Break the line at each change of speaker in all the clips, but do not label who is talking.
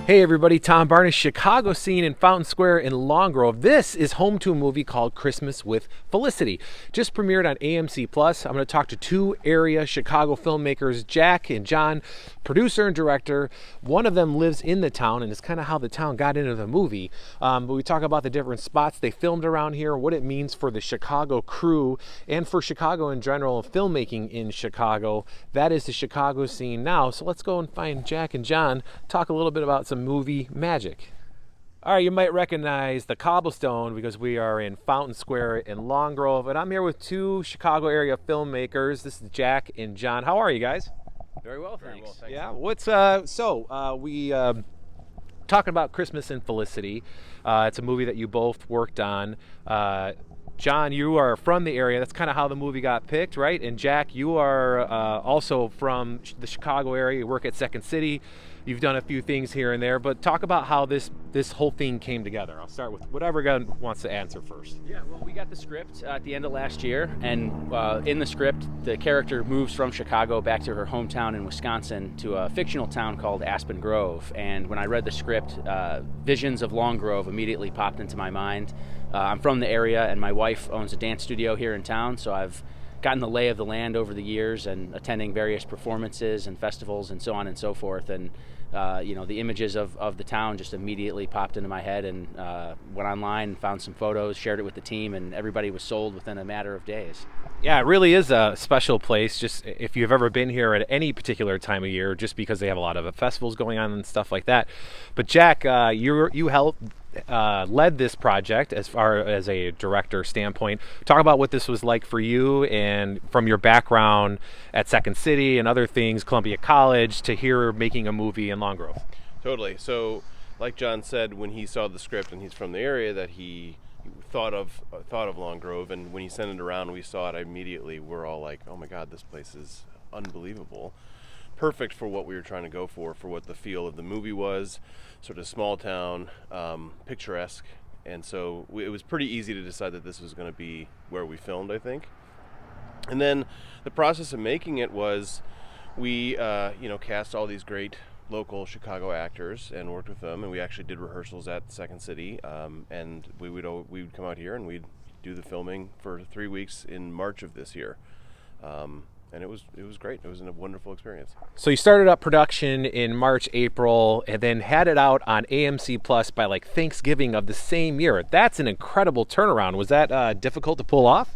Hey everybody, Tom Barnes, Chicago scene in Fountain Square in Long Grove. This is home to a movie called Christmas with Felicity. Just premiered on AMC Plus. I'm going to talk to two area Chicago filmmakers, Jack and John, producer and director. One of them lives in the town, and it's kind of how the town got into the movie. But we talk about the different spots they filmed around here, what it means for the Chicago crew, and for Chicago in general, filmmaking in Chicago. That is the Chicago scene now. So let's go and find Jack and John, talk a little bit about some movie magic. All right, you might recognize the cobblestone because we are in Fountain Square in Long Grove, and I'm here with two Chicago area filmmakers. This is Jack and John. How are you guys?
Very well, thanks.
Yeah. What's we talking about Christmas and Felicity. It's a movie that you both worked on. John, you are from the area. That's kind of how the movie got picked, right? And Jack, you are also from the Chicago area. You work at Second City. You've done a few things here and there, but talk about how this whole thing came together. I'll start with whatever guy wants to answer first.
Yeah, well, we got the script at the end of last year, and in the script, the character moves from Chicago back to her hometown in Wisconsin to a fictional town called Aspen Grove. And when I read the script, visions of Long Grove immediately popped into my mind. I'm from the area, and my wife owns a dance studio here in town, so I've gotten the lay of the land over the years and attending various performances and festivals and so on and so forth. And the images of the town just immediately popped into my head, and went online and found some photos, shared it with the team, and everybody was sold within a matter of days.
Yeah, it really is a special place. Just if you've ever been here at any particular time of year, just because they have a lot of festivals going on and stuff like that. But Jack, you helped led this project as far as a director standpoint. Talk about what this was like for you, and from your background at Second City and other things, Columbia College, to here making a movie in Long Grove.
Totally. So, like John said, when he saw the script and he's from the area, that he thought of Long Grove, and when he sent it around, we saw it immediately. We're all like, "Oh my God, this place is unbelievable." Perfect for what we were trying to go for what the feel of the movie was, sort of small town, picturesque, and so it was pretty easy to decide that this was going to be where we filmed, I think. And then the process of making it was we cast all these great local Chicago actors and worked with them, and we actually did rehearsals at Second City, and we would come out here and we'd do the filming for 3 weeks in March of this year. And it was great. It was a wonderful experience.
So you started up production in March, April, and then had it out on AMC Plus by like Thanksgiving of the same year. That's an incredible turnaround. Was that difficult to pull off?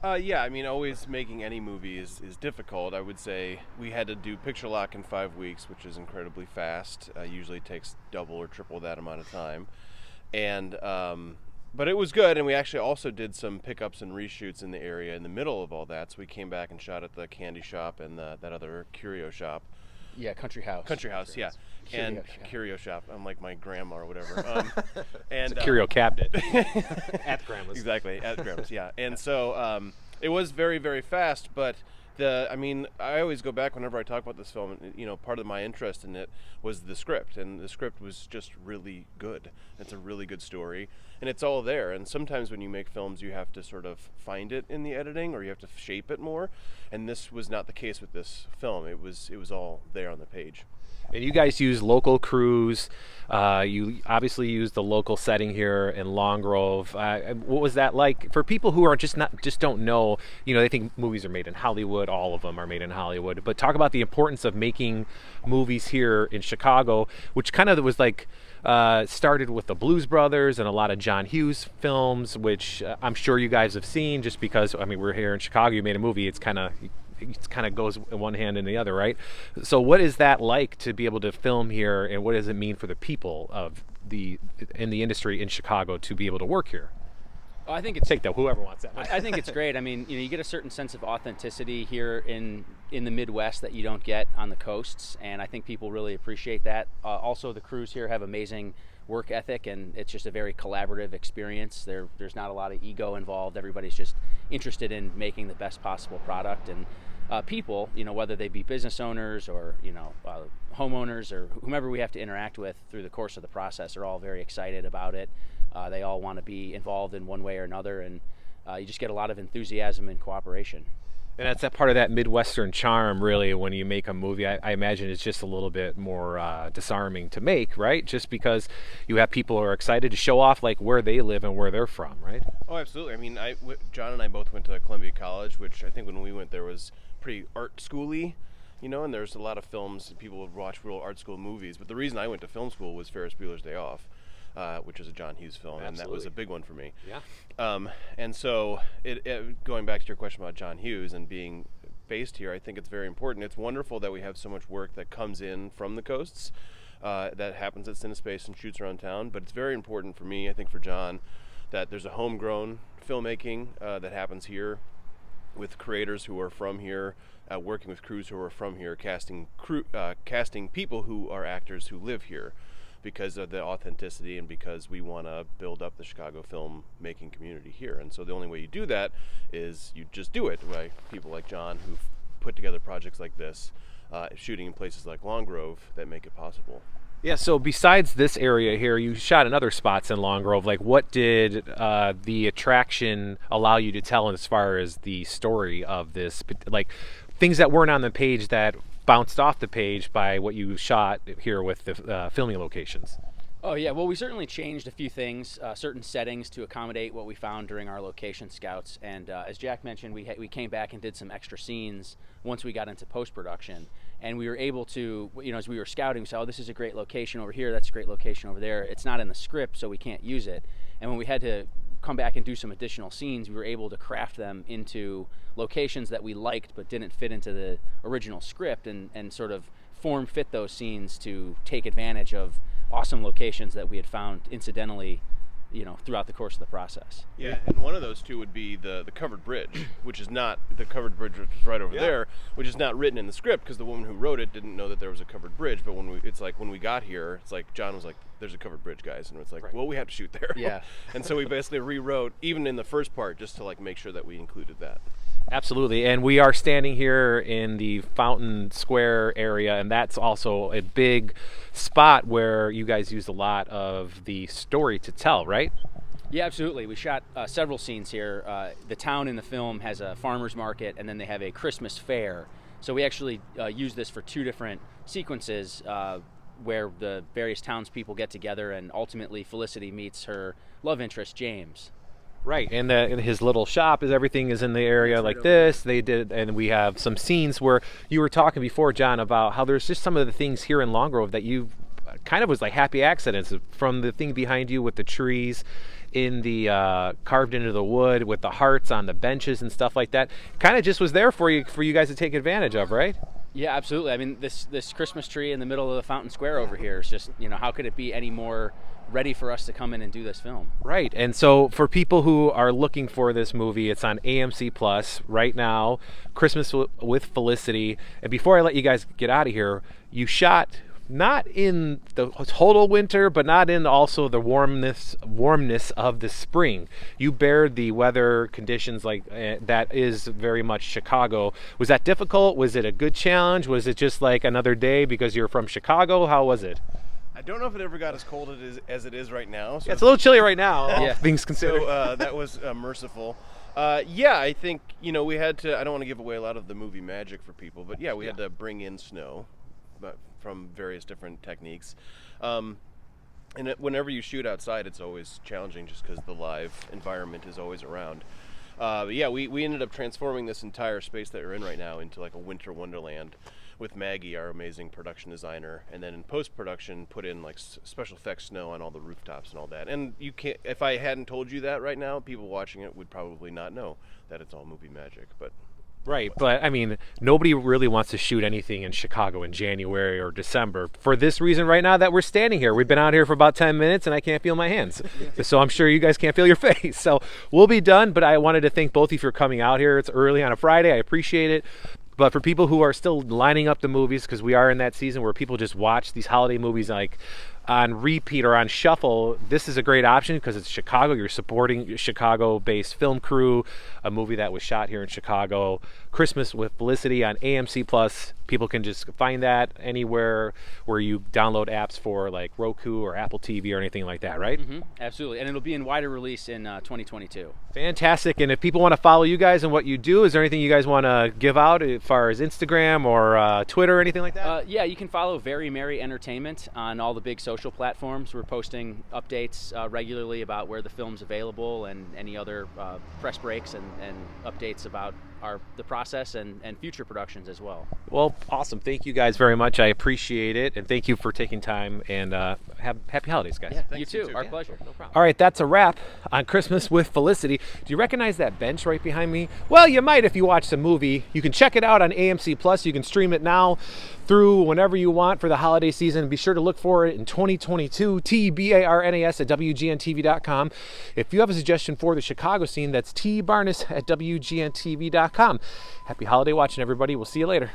Yeah, I mean, always making any movie is difficult. I would say we had to do picture lock in 5 weeks, which is incredibly fast. Usually takes double or triple that amount of time. And but it was good, and we actually also did some pickups and reshoots in the area in the middle of all that. So we came back and shot at the candy shop and that other curio shop.
Yeah, Country House.
Yeah. And curio shop. I'm like my grandma or whatever.
And it's a curio cabinet at grandma's.
Exactly, at grandma's. Yeah. And so it was very, very fast, but I always go back whenever I talk about this film. Part of my interest in it was the script, and the script was just really good. It's a really good story, and it's all there. And sometimes when you make films, you have to sort of find it in the editing, or you have to shape it more. And this was not the case with this film. It was all there on the page.
And you guys use local crews. You obviously use the local setting here in Long Grove. What was that like for people who are just don't know? They think movies are made in Hollywood. All of them are made in Hollywood. But talk about the importance of making movies here in Chicago, which kind of was like started with the Blues Brothers and a lot of John Hughes films, which I'm sure you guys have seen. Just because we're here in Chicago, you made a movie. It kind of goes in one hand and the other, right? So what is that like to be able to film here, and what does it mean for the people in the industry in Chicago to be able to work here?
Well, I think it's
take that whoever wants that.
I think it's great. I mean, you get a certain sense of authenticity here in the Midwest that you don't get on the coasts, and I think people really appreciate that. Also, the crews here have amazing work ethic, and it's just a very collaborative experience. There's not a lot of ego involved. Everybody's just interested in making the best possible product, and people, whether they be business owners or homeowners or whomever we have to interact with through the course of the process, are all very excited about it. They all want to be involved in one way or another, and you just get a lot of enthusiasm and cooperation.
And that's that part of that Midwestern charm, really, when you make a movie. I imagine it's just a little bit more disarming to make, right? Just because you have people who are excited to show off like where they live and where they're from, right?
Oh, absolutely. I mean, John and I both went to Columbia College, which I think when we went there was pretty art schooly, you know, and there's a lot of films people would watch real art school movies. But the reason I went to film school was Ferris Bueller's Day Off, which is a John Hughes film, and that was a big one for me.
Yeah.
And so, going back to your question about John Hughes and being based here, I think it's very important. It's wonderful that we have so much work that comes in from the coasts that happens at CineSpace and shoots around town. But it's very important for me, I think for John, that there's a homegrown filmmaking that happens here with creators who are from here, working with crews who are from here, casting people who are actors who live here, because of the authenticity and because we want to build up the Chicago filmmaking community here. And so the only way you do that is you just do it by people like John who've put together projects like this, shooting in places like Long Grove that make it possible.
Yeah, so besides this area here, you shot in other spots in Long Grove. Like, what did the attraction allow you to tell as far as the story of this? Like, things that weren't on the page that bounced off the page by what you shot here with the filming locations?
Oh yeah, well we certainly changed a few things, certain settings to accommodate what we found during our location scouts. And as Jack mentioned, we came back and did some extra scenes once we got into post-production. And we were able to, you know, as we were scouting, we said, oh, this is a great location over here, that's a great location over there. It's not in the script, so we can't use it. And when we had to come back and do some additional scenes, we were able to craft them into locations that we liked but didn't fit into the original script, and sort of form fit those scenes to take advantage of awesome locations that we had found incidentally, you know, throughout the course of the process.
Yeah, and one of those two would be the covered bridge, which is not the covered bridge, which is right over there, which is not written in the script because the woman who wrote it didn't know that there was a covered bridge. But when we got here, it's like John was like, "There's a covered bridge, guys," and it's like, well, we have to shoot there.
Yeah.
And so we basically rewrote even in the first part just to like make sure that we included that.
Absolutely, and we are standing here in the Fountain Square area, and that's also a big spot where you guys used a lot of the story to tell, right?
Yeah, absolutely. We shot several scenes here. The town in the film has a farmer's market, and then they have a Christmas fair. So we actually use this for two different sequences where the various townspeople get together, and ultimately Felicity meets her love interest, James.
Right, and his little shop everything is in the area like this. They did, and we have some scenes where you were talking before, John, about how there's just some of the things here in Long Grove that you kind of was like happy accidents, from the thing behind you with the trees in the carved into the wood with the hearts on the benches and stuff like that. Kind of just was there for you guys to take advantage of, right?
Yeah, absolutely. I mean, this Christmas tree in the middle of the Fountain Square over here is just, you know, how could it be any more ready for us to come in and do this film?
Right. And so for people who are looking for this movie, it's on AMC Plus right now, Christmas with Felicity. And before I let you guys get out of here, you shot not in the total winter, but not in also the warmness of the spring. You bared the weather conditions like that is very much Chicago. Was that difficult? Was it a good challenge? Was it just like another day because you're from Chicago? How was it?
I don't know if it ever got as cold as it is right now. So
yeah, it's a little chilly right now, all
Yeah.
things considered.
So that was merciful. Yeah, I think, you know, we had to, I don't want to give away a lot of the movie magic for people, but yeah, we had to bring in snow from various different techniques. And whenever you shoot outside, it's always challenging just because the live environment is always around. But yeah, we ended up transforming this entire space that we're in right now into like a winter wonderland with Maggie, our amazing production designer, and then in post-production put in like special effects snow on all the rooftops and all that. And you can't, if I hadn't told you that right now, people watching it would probably not know that it's all movie magic, but
Right, but I mean, nobody really wants to shoot anything in Chicago in January or December for this reason right now that we're standing here. We've been out here for about 10 minutes and I can't feel my hands. So I'm sure you guys can't feel your face. So we'll be done, but I wanted to thank both of you for coming out here. It's early on a Friday. I appreciate it. But for people who are still lining up the movies, because we are in that season where people just watch these holiday movies like on repeat or on shuffle, this is a great option because it's Chicago. You're supporting a Chicago-based film crew, a movie that was shot here in Chicago. Christmas with Felicity on AMC Plus. People can just find that anywhere where you download apps for like Roku or Apple TV or anything like that, right?
Absolutely, and it'll be in wider release in 2022.
Fantastic. And if people want to follow you guys and what you do, is there anything you guys want to give out as far as Instagram or Twitter or anything like that?
Yeah, you can follow Very Merry Entertainment on all the big social platforms. We're posting updates regularly about where the film's available and any other press breaks and updates about the process and future productions as well.
Well, awesome. Thank you guys very much. I appreciate it. And thank you for taking time. And happy holidays, guys.
Yeah,
Thanks,
you
you
too.
too.
Our
Yeah,
pleasure.
sure.
No problem.
All right, that's a wrap on Christmas with Felicity. Do you recognize that bench right behind me? Well, you might if you watch the movie. You can check it out on AMC Plus. You can stream it now through whenever you want for the holiday season. Be sure to look for it in 2022, TBARNAS at WGNTV.com. If you have a suggestion for the Chicago scene, that's tbarnes at WGNTV.com. Happy holiday watching, everybody. We'll see you later.